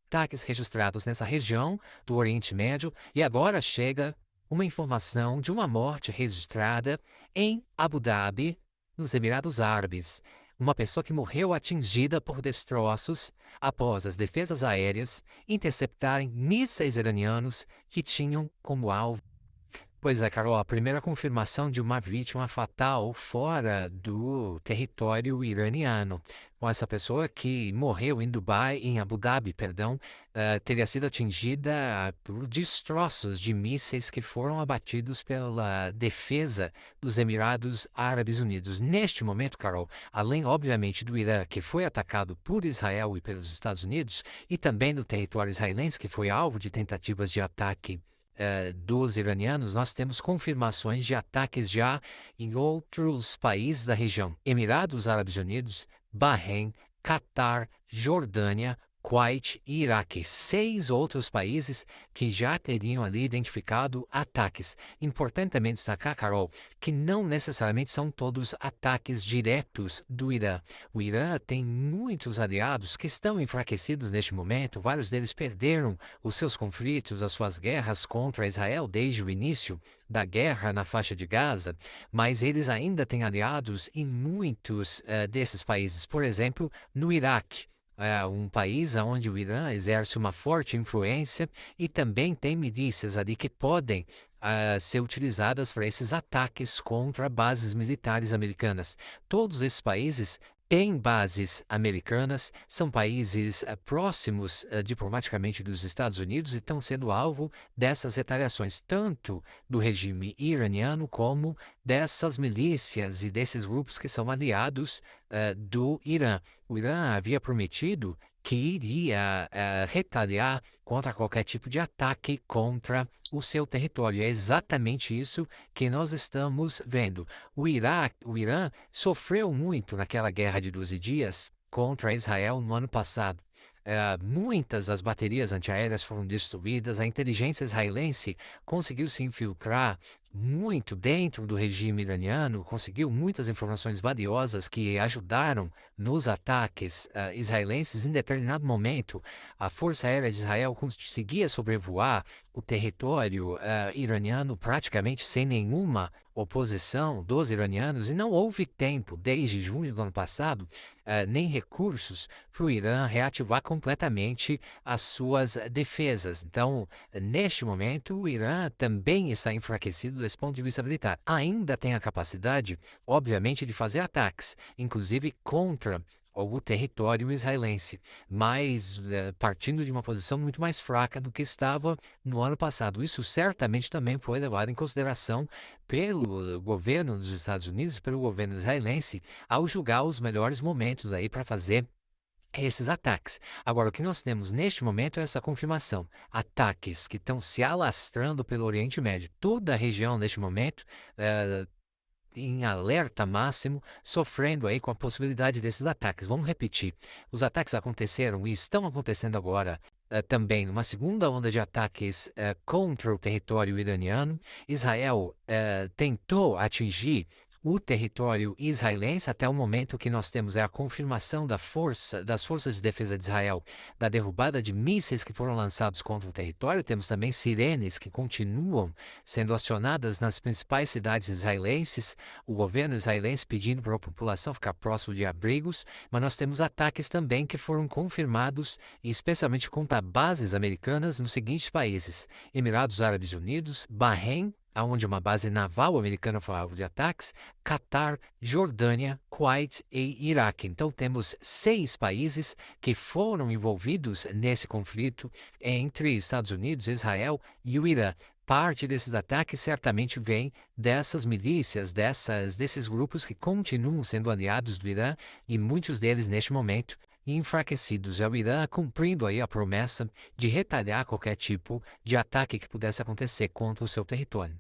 ataques registrados nessa região do Oriente Médio e agora chega uma informação de uma morte registrada em Abu Dhabi, nos Emirados Árabes. Uma pessoa que morreu atingida por destroços após as defesas aéreas interceptarem mísseis iranianos que tinham como alvo. Pois é, Carol, a primeira confirmação de uma vítima fatal fora do território iraniano. Com essa pessoa que morreu em Dubai, em Abu Dhabi, perdão, teria sido atingida por destroços de mísseis que foram abatidos pela defesa dos Emirados Árabes Unidos. Neste momento, Carol, além, obviamente, do Irã, que foi atacado por Israel e pelos Estados Unidos, e também do território israelense, que foi alvo de tentativas de ataque dos iranianos, nós temos confirmações de ataques já em outros países da região: Emirados Árabes Unidos, Bahrein, Catar, Jordânia, Kuwait e Iraque. 6 outros países que já teriam ali identificado ataques. Importante também destacar, Carol, que não necessariamente são todos ataques diretos do Irã. O Irã tem muitos aliados que estão enfraquecidos neste momento, vários deles perderam os seus conflitos, as suas guerras contra Israel desde o início da guerra na faixa de Gaza, mas eles ainda têm aliados em muitos desses países. Por exemplo, no Iraque. Um país onde o Irã exerce uma forte influência e também tem milícias ali que podem ser utilizadas para esses ataques contra bases militares americanas. Todos esses países têm bases americanas, são países próximos diplomaticamente dos Estados Unidos e estão sendo alvo dessas retaliações, tanto do regime iraniano como dessas milícias e desses grupos que são aliados do Irã. O Irã havia prometido que iria retaliar contra qualquer tipo de ataque contra o seu território. É exatamente isso que nós estamos vendo. O Irã sofreu muito naquela guerra de 12 dias contra Israel no ano passado. Muitas das baterias antiaéreas foram destruídas, a inteligência israelense conseguiu se infiltrar muito dentro do regime iraniano, conseguiu muitas informações valiosas que ajudaram nos ataques israelenses. Em determinado momento, a Força Aérea de Israel conseguia sobrevoar o território iraniano praticamente sem nenhuma oposição dos iranianos, e não houve tempo, desde junho do ano passado, nem recursos para o Irã reativar completamente as suas defesas. Então, neste momento, o Irã também está enfraquecido desse ponto de vista militar. Ainda tem a capacidade, obviamente, de fazer ataques, inclusive contra o território israelense, mas partindo de uma posição muito mais fraca do que estava no ano passado. Isso certamente também foi levado em consideração pelo governo dos Estados Unidos e pelo governo israelense ao julgar os melhores momentos aí para fazer esses ataques. Agora, o que nós temos neste momento é essa confirmação. Ataques que estão se alastrando pelo Oriente Médio. Toda a região, neste momento, em alerta máximo, sofrendo aí com a possibilidade desses ataques. Vamos repetir. Os ataques aconteceram e estão acontecendo agora também numa segunda onda de ataques contra o território iraniano. Israel tentou atingir o território israelense. Até o momento que nós temos a confirmação das forças de defesa de Israel da derrubada de mísseis que foram lançados contra o território. Temos também sirenes que continuam sendo acionadas nas principais cidades israelenses, o governo israelense pedindo para a população ficar próximo de abrigos, mas nós temos ataques também que foram confirmados, especialmente contra bases americanas nos seguintes países: Emirados Árabes Unidos, Bahrein, onde uma base naval americana foi alvo de ataques, Catar, Jordânia, Kuwait e Iraque. Então temos 6 países que foram envolvidos nesse conflito entre Estados Unidos, Israel e o Irã. Parte desses ataques certamente vem dessas milícias, desses grupos que continuam sendo aliados do Irã, e muitos deles neste momento enfraquecidos. É o Irã cumprindo aí a promessa de retalhar qualquer tipo de ataque que pudesse acontecer contra o seu território.